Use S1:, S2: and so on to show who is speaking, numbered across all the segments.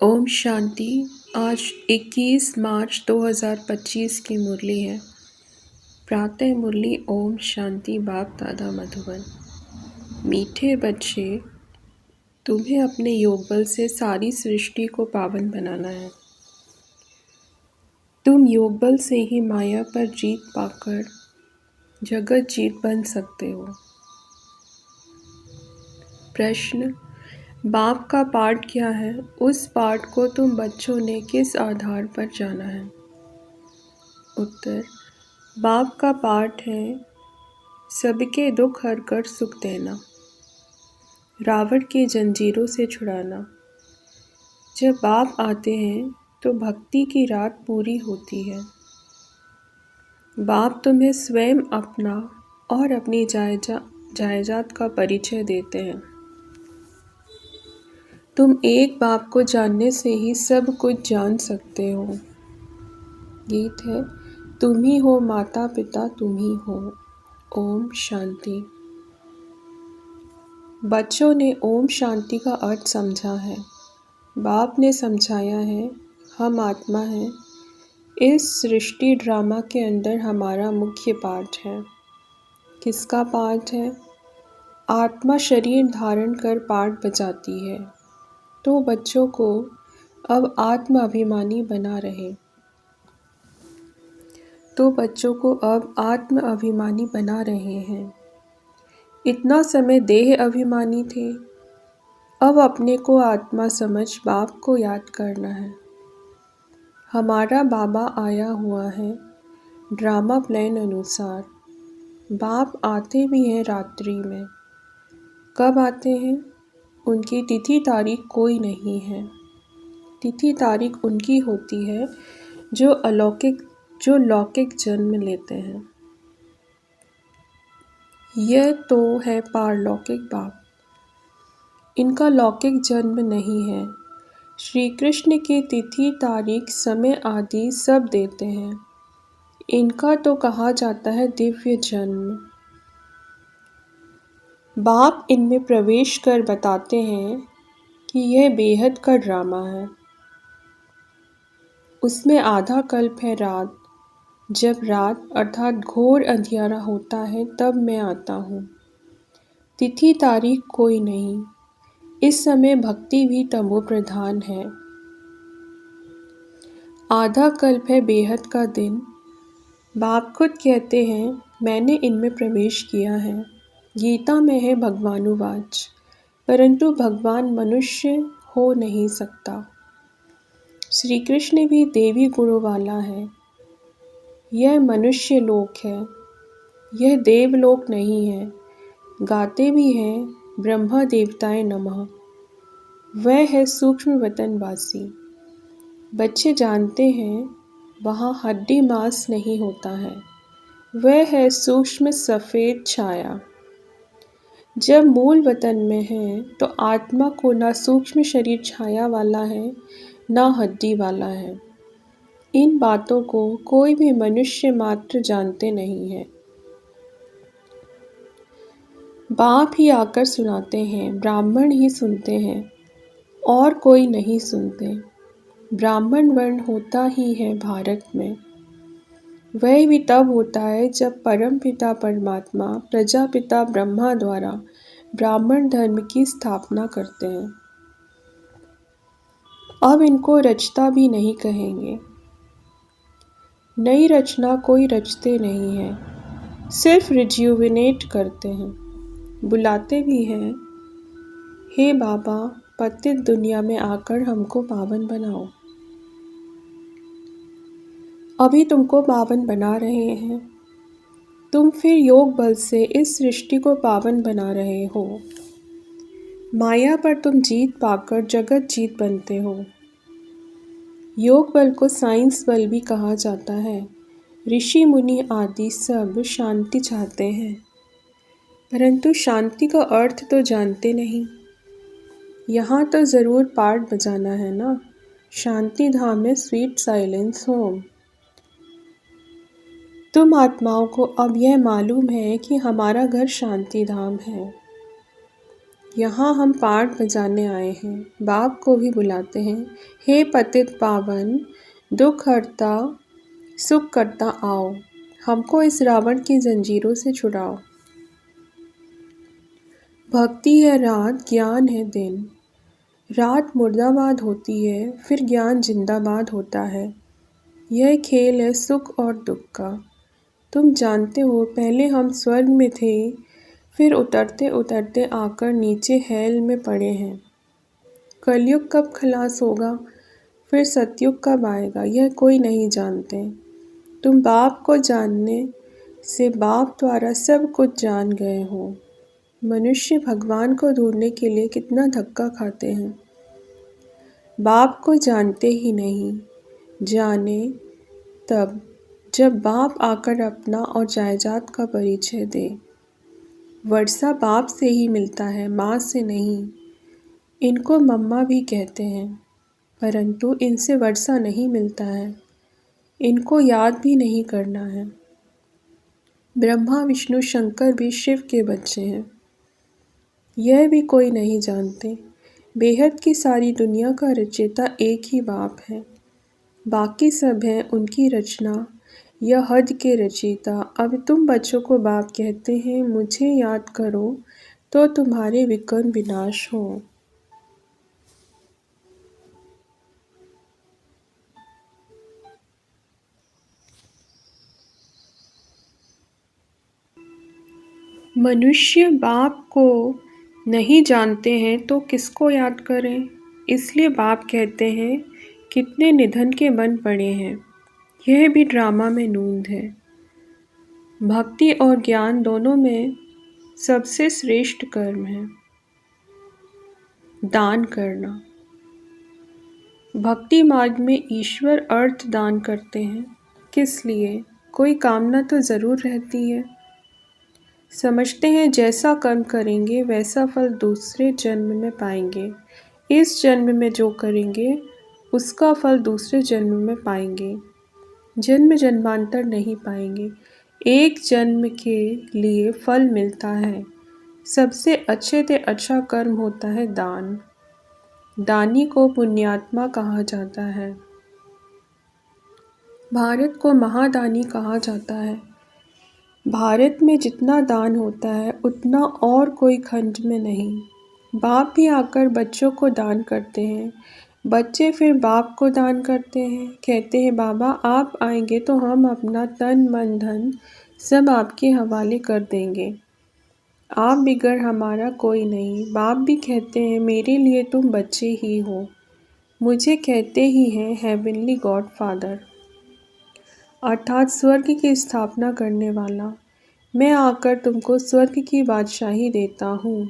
S1: ओम शांति। आज 21 मार्च 2025 की मुरली है। प्रातः मुरली। ओम शांति। बाप दादा मधुबन। मीठे बच्चे, तुम्हें अपने योग बल से सारी सृष्टि को पावन बनाना है। तुम योग बल से ही माया पर जीत पाकर जगत जीत बन सकते हो। प्रश्न: बाप का पाठ क्या है? उस पाठ को तुम बच्चों ने किस आधार पर जाना है? उत्तर: बाप का पाठ है सबके दुख हर कर सुख देना, रावण की जंजीरों से छुड़ाना। जब बाप आते हैं तो भक्ति की रात पूरी होती है। बाप तुम्हें स्वयं अपना और अपनी जायदाद का परिचय देते हैं। तुम एक बाप को जानने से ही सब कुछ जान सकते हो। गीत है: तुम ही हो माता पिता, तुम ही हो। ओम शांति। बच्चों ने ओम शांति का अर्थ समझा है। बाप ने समझाया है, हम आत्मा हैं। इस सृष्टि ड्रामा के अंदर हमारा मुख्य पाठ है। किसका पाठ है? आत्मा शरीर धारण कर पाठ बजाती है, तो बच्चों को अब आत्म अभिमानी बना रहे। हैं। इतना समय देह अभिमानी थे, अब अपने को आत्मा समझ बाप को याद करना है। हमारा बाबा आया हुआ है ड्रामा प्लान अनुसार। बाप आते भी हैं रात्रि में। कब आते हैं? उनकी तिथि तारीख कोई नहीं है। तिथि तारीख उनकी होती है जो लौकिक जन्म लेते हैं। यह तो है पारलौकिक बाप। इनका लौकिक जन्म नहीं है। श्री कृष्ण की तिथि तारीख समय आदि सब देते हैं। इनका तो कहा जाता है दिव्य जन्म। बाप इनमें प्रवेश कर बताते हैं कि यह बेहद का ड्रामा है। उसमें आधा कल्प है रात। जब रात अर्थात घोर अंधियारा होता है तब मैं आता हूँ। तिथि तारीख कोई नहीं। इस समय भक्ति भी तमो प्रधान है। आधा कल्प है बेहद का दिन। बाप खुद कहते हैं, मैंने इनमें प्रवेश किया है। गीता में है भगवानुवाच, परंतु भगवान मनुष्य हो नहीं सकता। श्री कृष्ण भी देवी गुणों वाला है। यह मनुष्य लोक है, यह देवलोक नहीं है। गाते भी हैं ब्रह्मा देवताए नमः। वह है सूक्ष्म वतनवासी। बच्चे जानते हैं वहाँ हड्डी मांस नहीं होता है। वह है सूक्ष्म सफ़ेद छाया। जब मूल वतन में है तो आत्मा को ना सूक्ष्म शरीर छाया वाला है, ना हड्डी वाला है। इन बातों को कोई भी मनुष्य मात्र जानते नहीं है। बाप ही आकर सुनाते हैं, ब्राह्मण ही सुनते हैं और कोई नहीं सुनते। ब्राह्मण वर्ण होता ही है भारत में। वह भी तब होता है जब परम पिता परमात्मा प्रजापिता ब्रह्मा द्वारा ब्राह्मण धर्म की स्थापना करते हैं। अब इनको रचता भी नहीं कहेंगे। नई रचना कोई रचते नहीं है, सिर्फ रिज्यूविनेट करते हैं। बुलाते भी हैं, हे बाबा पतित दुनिया में आकर हमको पावन बनाओ। अभी तुमको पावन बना रहे हैं। तुम फिर योग बल से इस सृष्टि को पावन बना रहे हो। माया पर तुम जीत पाकर जगत जीत बनते हो। योग बल को साइंस बल भी कहा जाता है। ऋषि मुनि आदि सब शांति चाहते हैं, परंतु शांति का अर्थ तो जानते नहीं। यहाँ तो ज़रूर पाठ बजाना है ना। शांति धाम में स्वीट साइलेंस होम। तुम आत्माओं को अब यह मालूम है कि हमारा घर शांति धाम है। यहाँ हम पाठ बजाने आए हैं, बाप को भी बुलाते हैं। हे पतित पावन, दुख हरता, सुख करता आओ, हमको इस रावण की जंजीरों से छुड़ाओ। भक्ति है रात, ज्ञान है दिन। रात मुर्दाबाद होती है, फिर ज्ञान जिंदाबाद होता है। यह खेल है सुख और दुख का। तुम जानते हो पहले हम स्वर्ग में थे, फिर उतरते उतरते आकर नीचे हेल में पड़े हैं। कलयुग कब खलास होगा, फिर सतयुग कब आएगा, यह कोई नहीं जानते। तुम बाप को जानने से बाप द्वारा सब कुछ जान गए हो। मनुष्य भगवान को ढूंढने के लिए कितना धक्का खाते हैं। बाप को जानते ही नहीं, जाने तब जब बाप आकर अपना और जायदाद का परिचय दे। वर्षा बाप से ही मिलता है, माँ से नहीं। इनको मम्मा भी कहते हैं, परंतु इनसे वर्षा नहीं मिलता है। इनको याद भी नहीं करना है। ब्रह्मा विष्णु शंकर भी शिव के बच्चे हैं, यह भी कोई नहीं जानते। बेहद की सारी दुनिया का रचयिता एक ही बाप है, बाकी सब हैं उनकी रचना या हद के रचयिता। अब तुम बच्चों को बाप कहते हैं, मुझे याद करो तो तुम्हारे विकर्म विनाश हो। मनुष्य बाप को नहीं जानते हैं तो किसको याद करें। इसलिए बाप कहते हैं, कितने निधन के बन पड़े हैं। यह भी ड्रामा में नूंद है। भक्ति और ज्ञान दोनों में सबसे श्रेष्ठ कर्म है दान करना। भक्ति मार्ग में ईश्वर अर्थ दान करते हैं। किस लिए? कोई कामना तो ज़रूर रहती है। समझते हैं जैसा कर्म करेंगे वैसा फल दूसरे जन्म में पाएंगे। इस जन्म में जो करेंगे उसका फल दूसरे जन्म में पाएंगे। जन्म जन्मांतर नहीं पाएंगे। एक जन्म के लिए फल मिलता है। सबसे अच्छे से अच्छा कर्म होता है दान। दानी को पुण्यात्मा कहा जाता है। भारत को महादानी कहा जाता है। भारत में जितना दान होता है उतना और कोई खंड में नहीं। बाप भी आकर बच्चों को दान करते हैं। बच्चे फिर बाप को दान करते हैं। कहते हैं, बाबा आप आएंगे तो हम अपना तन मन धन सब आपके हवाले कर देंगे। आप बिगड़ हमारा कोई नहीं। बाप भी कहते हैं, मेरे लिए तुम बच्चे ही हो। मुझे कहते ही हैं हेवनली गॉड फादर, अर्थात स्वर्ग की स्थापना करने वाला। मैं आकर तुमको स्वर्ग की बादशाही देता हूँ।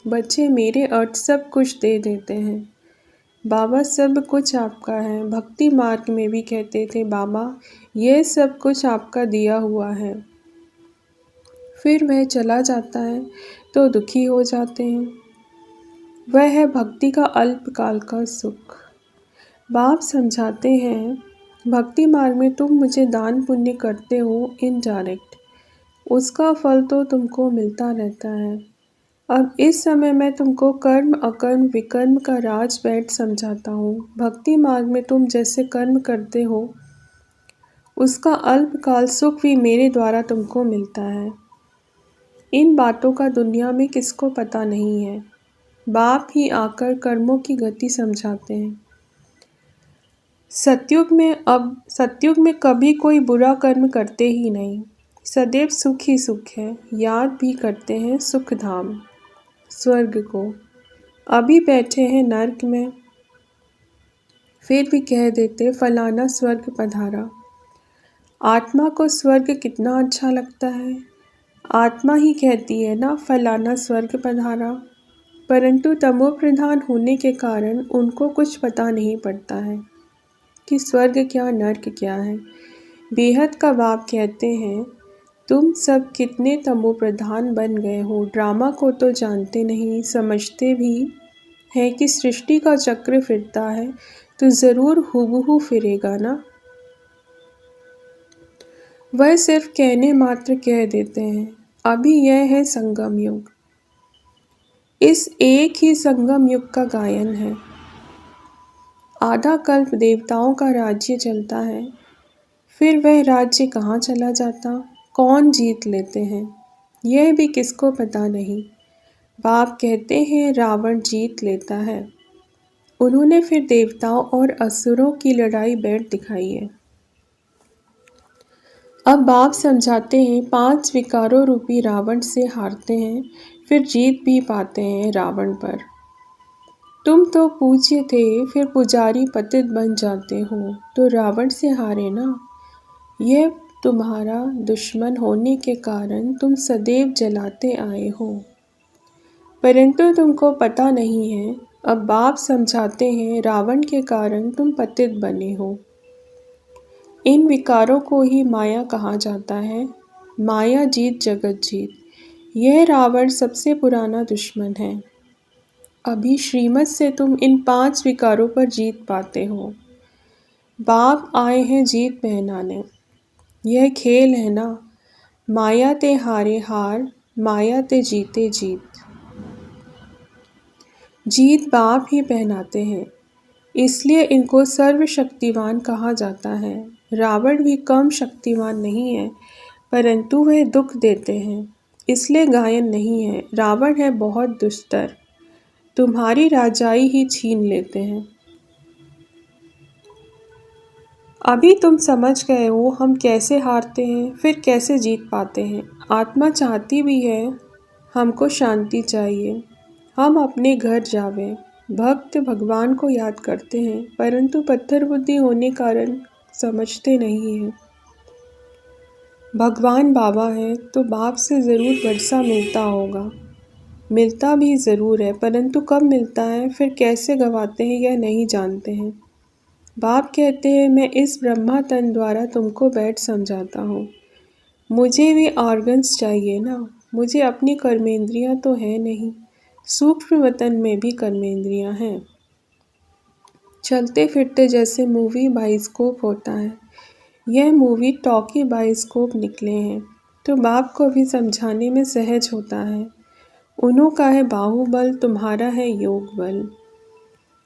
S1: बच्चे मेरे अर्थ सब कुछ दे देते हैं। बाबा सब कुछ आपका है। भक्ति मार्ग में भी कहते थे, बाबा यह सब कुछ आपका दिया हुआ है। फिर वह चला जाता है तो दुखी हो जाते हैं। वह है भक्ति का अल्पकाल का सुख। बाप समझाते हैं, भक्ति मार्ग में तुम मुझे दान पुण्य करते हो इनडायरेक्ट, उसका फल तो तुमको मिलता रहता है। अब इस समय मैं तुमको कर्म अकर्म विकर्म का राज बैठ समझाता हूँ। भक्ति मार्ग में तुम जैसे कर्म करते हो उसका अल्पकाल सुख भी मेरे द्वारा तुमको मिलता है। इन बातों का दुनिया में किसको पता नहीं है। बाप ही आकर कर्मों की गति समझाते हैं। सतयुग में कभी कोई बुरा कर्म करते ही नहीं। सदैव सुख ही सुख है। याद भी करते हैं सुख धाम स्वर्ग को। अभी बैठे हैं नर्क में, फिर भी कह देते फलाना स्वर्ग पधारा। आत्मा को स्वर्ग कितना अच्छा लगता है। आत्मा ही कहती है ना फलाना स्वर्ग पधारा, परंतु तमो प्रधान होने के कारण उनको कुछ पता नहीं पड़ता है कि स्वर्ग क्या नर्क क्या है। बेहद का बाप कहते हैं, तुम सब कितने तमो प्रधान बन गए हो। ड्रामा को तो जानते नहीं, समझते भी है कि सृष्टि का चक्र फिरता है तो ज़रूर हुबहू फिरेगा ना। वह सिर्फ कहने मात्र कह देते हैं। अभी यह है संगम युग। इस एक ही संगम युग का गायन है। आधा कल्प देवताओं का राज्य चलता है, फिर वह राज्य कहाँ चला जाता, कौन जीत लेते हैं, यह भी किसको पता नहीं। बाप कहते हैं रावण जीत लेता है। उन्होंने फिर देवताओं और असुरों की लड़ाई बैठ दिखाई है। अब बाप समझाते हैं 5 विकारों रूपी रावण से हारते हैं, फिर जीत भी पाते हैं रावण पर। तुम तो पूज्य थे, फिर पुजारी पतित बन जाते हो, तो रावण से हारे ना। यह तुम्हारा दुश्मन होने के कारण तुम सदैव जलाते आए हो, परंतु तुमको पता नहीं है। अब बाप समझाते हैं रावण के कारण तुम पतित बने हो। इन विकारों को ही माया कहा जाता है। माया जीत जगत जीत। यह रावण सबसे पुराना दुश्मन है। अभी श्रीमत से तुम इन 5 विकारों पर जीत पाते हो। बाप आए हैं जीत पहनाने। यह खेल है ना, माया ते हारे हार, माया ते जीते जीत। जीत बाप ही पहनाते हैं, इसलिए इनको सर्वशक्तिवान कहा जाता है। रावण भी कम शक्तिवान नहीं है, परंतु वह दुख देते हैं, इसलिए गायन नहीं है। रावण है बहुत दुस्तर, तुम्हारी राजाई ही छीन लेते हैं। अभी तुम समझ गए हो हम कैसे हारते हैं, फिर कैसे जीत पाते हैं। आत्मा चाहती भी है, हमको शांति चाहिए, हम अपने घर जावें। भक्त भगवान को याद करते हैं, परंतु पत्थर बुद्धि होने कारण समझते नहीं हैं। भगवान बाबा है तो बाप से ज़रूर वर्षा मिलता होगा, मिलता भी ज़रूर है, परंतु कब मिलता है, फिर कैसे गवाते हैं यह नहीं जानते हैं। बाप कहते हैं मैं इस ब्रह्मा तन द्वारा तुमको बैठ समझाता हूँ। मुझे भी ऑर्गन्स चाहिए ना, मुझे अपनी कर्मेंद्रियाँ तो है नहीं, सूक्ष्म वतन में भी कर्मेंद्रियाँ हैं। चलते फिरते जैसे मूवी बाइस्कोप होता है, यह मूवी टॉकी बाइस्कोप निकले हैं, तो बाप को भी समझाने में सहज होता है। उन्हों का है बाहुबल, तुम्हारा है योग बल।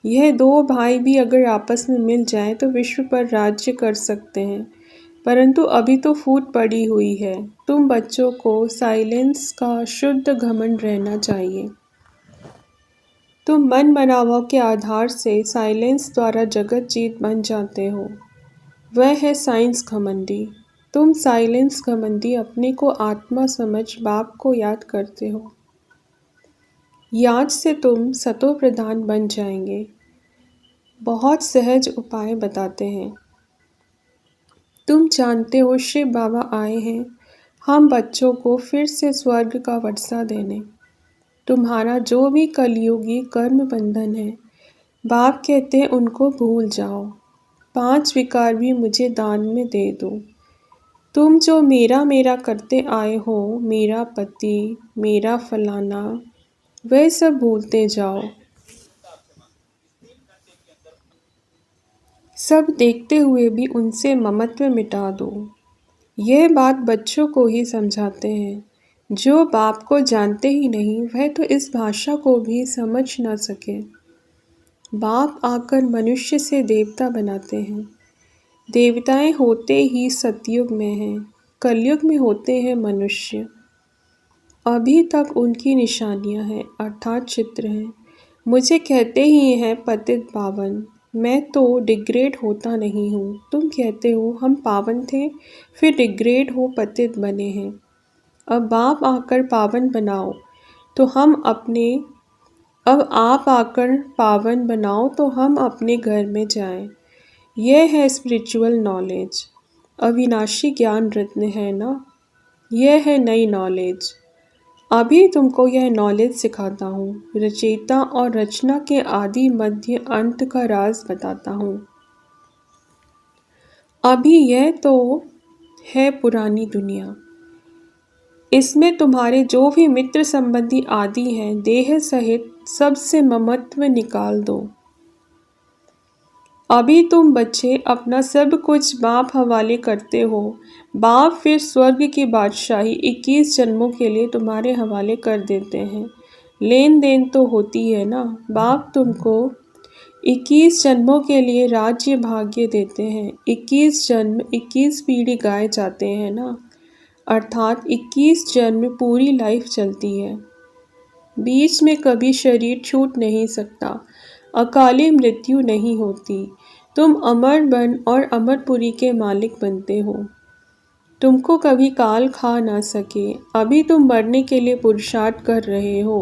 S1: यह 2 भाई भी अगर आपस में मिल जाएं तो विश्व पर राज्य कर सकते हैं, परंतु अभी तो फूट पड़ी हुई है। तुम बच्चों को साइलेंस का शुद्ध घमंड रहना चाहिए। तुम मन बनावों के आधार से साइलेंस द्वारा जगत जीत बन जाते हो, वह है साइंस घमंडी। तुम साइलेंस घमंडी अपने को आत्मा समझ बाप को याद करते हो। याद से तुम सतो प्रधान बन जाएंगे। बहुत सहज उपाय बताते हैं। तुम जानते हो शिव बाबा आए हैं हम बच्चों को फिर से स्वर्ग का वर्षा देने। तुम्हारा जो भी कलयुगी कर्म बंधन है, बाप कहते हैं उनको भूल जाओ। 5 विकार भी मुझे दान में दे दो। तुम जो मेरा मेरा करते आए हो, मेरा पति, मेरा फलाना, वह सब भूलते जाओ। सब देखते हुए भी उनसे ममत्व मिटा दो। यह बात बच्चों को ही समझाते हैं। जो बाप को जानते ही नहीं, वह तो इस भाषा को भी समझ न सके। बाप आकर मनुष्य से देवता बनाते हैं। देवताएं होते ही सतयुग में हैं, कलयुग में होते हैं मनुष्य। अभी तक उनकी निशानियां हैं, अर्थात चित्र हैं। मुझे कहते ही हैं पतित पावन। मैं तो डिग्रेड होता नहीं हूँ। तुम कहते हो हम पावन थे, फिर डिग्रेड हो पतित बने हैं। अब बाप आकर पावन बनाओ तो हम अपने अब आप आकर पावन बनाओ तो हम अपने घर में जाएं। यह है स्पिरिचुअल नॉलेज। अविनाशी ज्ञान रत्न है ना, यह है नई नॉलेज। अभी तुमको यह नॉलेज सिखाता हूँ। रचयिता और रचना के आदि मध्य अंत का राज बताता हूँ। अभी यह तो है पुरानी दुनिया, इसमें तुम्हारे जो भी मित्र संबंधी आदि हैं, देह सहित सबसे ममत्व निकाल दो। अभी तुम बच्चे अपना सब कुछ बाप हवाले करते हो। बाप फिर स्वर्ग की बादशाही 21 जन्मों के लिए तुम्हारे हवाले कर देते हैं। लेन देन तो होती है ना। बाप तुमको 21 जन्मों के लिए राज्य भाग्य देते हैं। 21 जन्म 21 पीढ़ी गाए जाते हैं ना, अर्थात 21 जन्म पूरी लाइफ चलती है। बीच में कभी शरीर छूट नहीं सकता, अकाली मृत्यु नहीं होती। तुम अमर बन और अमरपुरी के मालिक बनते हो। तुमको कभी काल खा ना सके। अभी तुम मरने के लिए पुरुषार्थ कर रहे हो।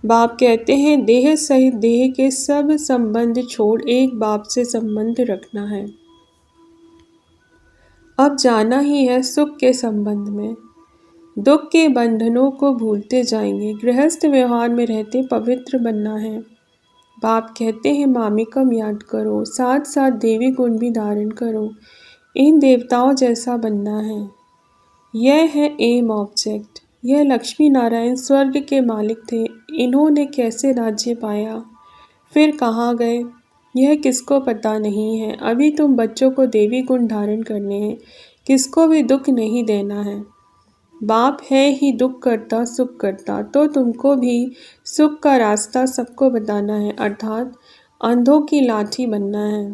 S1: बाप कहते हैं देह सहित देह के सब संबंध छोड़ एक बाप से संबंध रखना है। अब जाना ही है सुख के संबंध में। दुख के बंधनों को भूलते जाएंगे। गृहस्थ व्यवहार में रहते पवित्र बनना है। बाप कहते हैं मामिकम याद करो, साथ साथ देवी गुण भी धारण करो। इन देवताओं जैसा बनना है। यह है एम ऑब्जेक्ट। यह लक्ष्मी नारायण स्वर्ग के मालिक थे। इन्होंने कैसे राज्य पाया, फिर कहाँ गए, यह किसको पता नहीं है। अभी तुम बच्चों को देवी गुण धारण करने हैं। किसको भी दुख नहीं देना है। बाप है ही दुख करता सुख करता, तो तुमको भी सुख का रास्ता सबको बताना है, अर्थात अंधों की लाठी बनना है।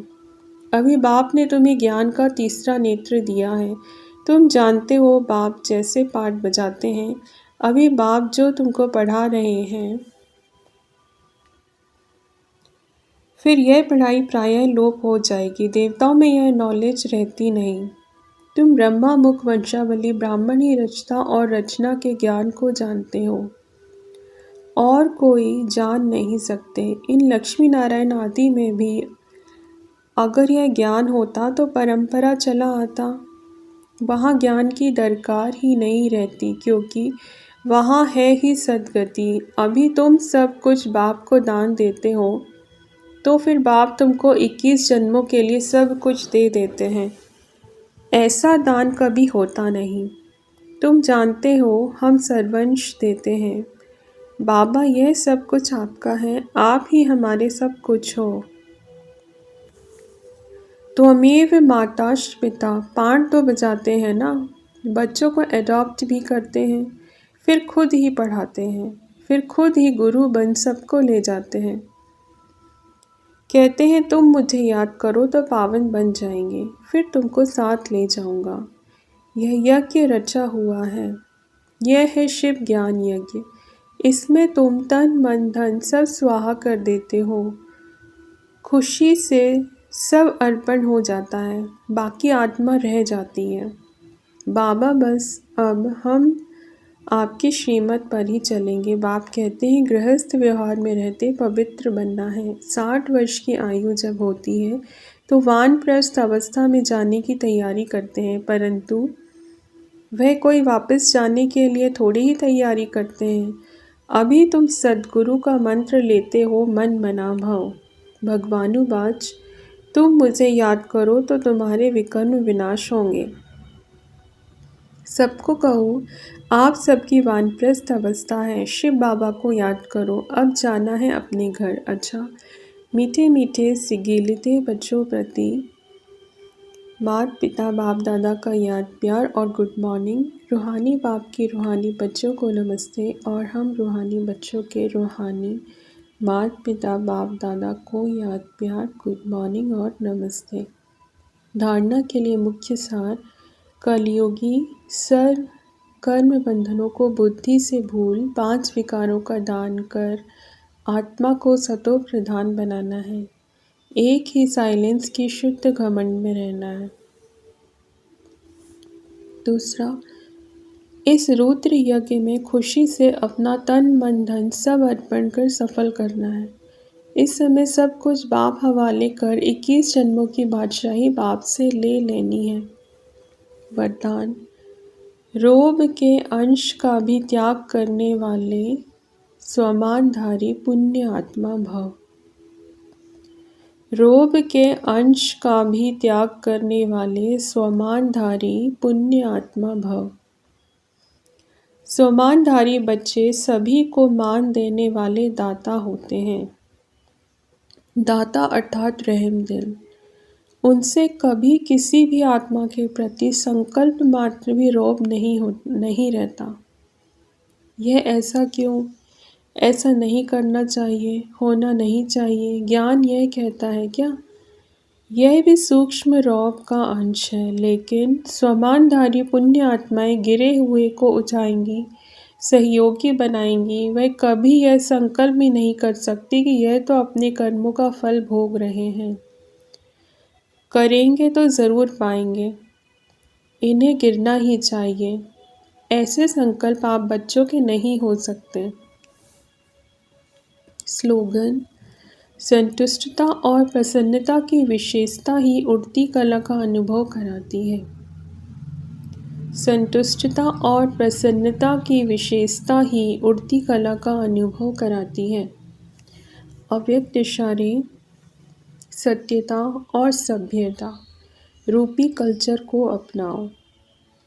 S1: अभी बाप ने तुम्हें ज्ञान का तीसरा नेत्र दिया है। तुम जानते हो बाप जैसे पाठ बजाते हैं। अभी बाप जो तुमको पढ़ा रहे हैं, फिर यह पढ़ाई प्रायः लोप हो जाएगी। देवताओं में यह नॉलेज रहती नहीं। तुम ब्रह्मा मुख वंशावली ब्राह्मण ही रचता और रचना के ज्ञान को जानते हो, और कोई जान नहीं सकते। इन लक्ष्मी नारायण आदि में भी अगर यह ज्ञान होता तो परंपरा चला आता। वहाँ ज्ञान की दरकार ही नहीं रहती, क्योंकि वहाँ है ही सद्गति। अभी तुम सब कुछ बाप को दान देते हो, तो फिर बाप तुमको 21 जन्मों के लिए सब कुछ दे देते हैं। ऐसा दान कभी होता नहीं। तुम जानते हो हम सर्वंश देते हैं। बाबा यह सब कुछ आपका है, आप ही हमारे सब कुछ हो। त्वमेव माताश्च पिता, पाठ तो बजाते हैं ना। बच्चों को एडॉप्ट भी करते हैं, फिर खुद ही पढ़ाते हैं, फिर खुद ही गुरु बन सबको ले जाते हैं। कहते हैं तुम मुझे याद करो तो पावन बन जाएंगे, फिर तुमको साथ ले जाऊंगा। यह यज्ञ रचा हुआ है। यह है शिव ज्ञान यज्ञ। इसमें तुम तन मन धन सब स्वाहा कर देते हो। खुशी से सब अर्पण हो जाता है, बाकी आत्मा रह जाती है। बाबा बस अब हम आपकी श्रीमत पर ही चलेंगे। बाप कहते हैं गृहस्थ व्यवहार में रहते पवित्र बनना है। 60 वर्ष की आयु जब होती है तो वानप्रस्थ अवस्था में जाने की तैयारी करते हैं, परंतु वह कोई वापस जाने के लिए थोड़ी ही तैयारी करते हैं। अभी तुम सद्गुरु का मंत्र लेते हो, मन मना भव। भगवानुवाच, तुम मुझे याद करो तो तुम्हारे विकर्म विनाश होंगे। सबको कहो आप सबकी वानप्रस्थ अवस्था है। शिव बाबा को याद करो। अब जाना है अपने घर। अच्छा, मीठे मीठे सिगीलिते बच्चों प्रति माता पिता बाप दादा का याद प्यार और गुड मॉर्निंग। रूहानी बाप की रूहानी बच्चों को नमस्ते, और हम रूहानी बच्चों के रूहानी माता पिता बाप दादा को याद प्यार गुड मॉर्निंग और नमस्ते। धारणा के लिए मुख्य सार, कलयुगी सर्व कर्म बंधनों को बुद्धि से भूल 5 विकारों का दान कर आत्मा को सतो प्रधान बनाना है। एक ही साइलेंस की शुद्ध घमंड में रहना है। दूसरा, इस रुद्र यज्ञ में खुशी से अपना तन मन धन सब अर्पण कर सफल करना है। इस समय सब कुछ बाप हवाले कर 21 जन्मों की बादशाही बाप से ले लेनी है। वरदान, रोब के अंश का भी त्याग करने वाले स्वमानधारी पुण्य आत्मा भव। रोब के अंश का भी त्याग करने वाले स्वमानधारी पुण्य आत्मा भव। स्वमानधारी बच्चे सभी को मान देने वाले दाता होते हैं। दाता अर्थात रहम दिल। उनसे कभी किसी भी आत्मा के प्रति संकल्प मात्र भी रोब नहीं रहता। यह ऐसा क्यों? ऐसा नहीं करना चाहिए, होना नहीं चाहिए। ज्ञान यह कहता है क्या? यह भी सूक्ष्म रौब का अंश है, लेकिन स्वमानधारी पुण्य आत्माएं गिरे हुए को उठाएंगी, सहयोगी बनाएंगी। वह कभी यह संकल्प भी नहीं कर सकती कि यह तो अपने कर्मों का फल भोग रहे हैं, करेंगे तो ज़रूर पाएंगे, इन्हें गिरना ही चाहिए। ऐसे संकल्प आप बच्चों के नहीं हो सकते। स्लोगन: संतुष्टता और प्रसन्नता की विशेषता ही उड़ती कला का अनुभव कराती है। संतुष्टता और प्रसन्नता की विशेषता ही उड़ती कला का अनुभव कराती है। अव्यक्त इशारे सत्यता और सभ्यता रूपी कल्चर को अपनाओ।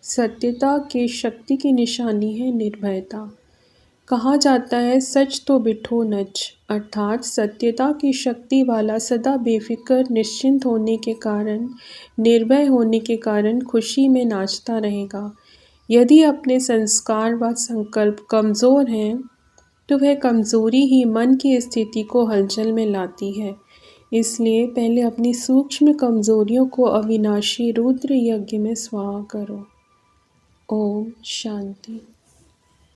S1: सत्यता की शक्ति की निशानी है निर्भयता। कहा जाता है सच तो बिठो नच, अर्थात सत्यता की शक्ति वाला सदा बेफिक्र निश्चिंत होने के कारण, निर्भय होने के कारण खुशी में नाचता रहेगा। यदि अपने संस्कार व संकल्प कमज़ोर हैं तो वह कमज़ोरी ही मन की स्थिति को हलचल में लाती है। इसलिए पहले अपनी सूक्ष्म कमज़ोरियों को अविनाशी रुद्र यज्ञ में स्वाहा करो। ओम शांति।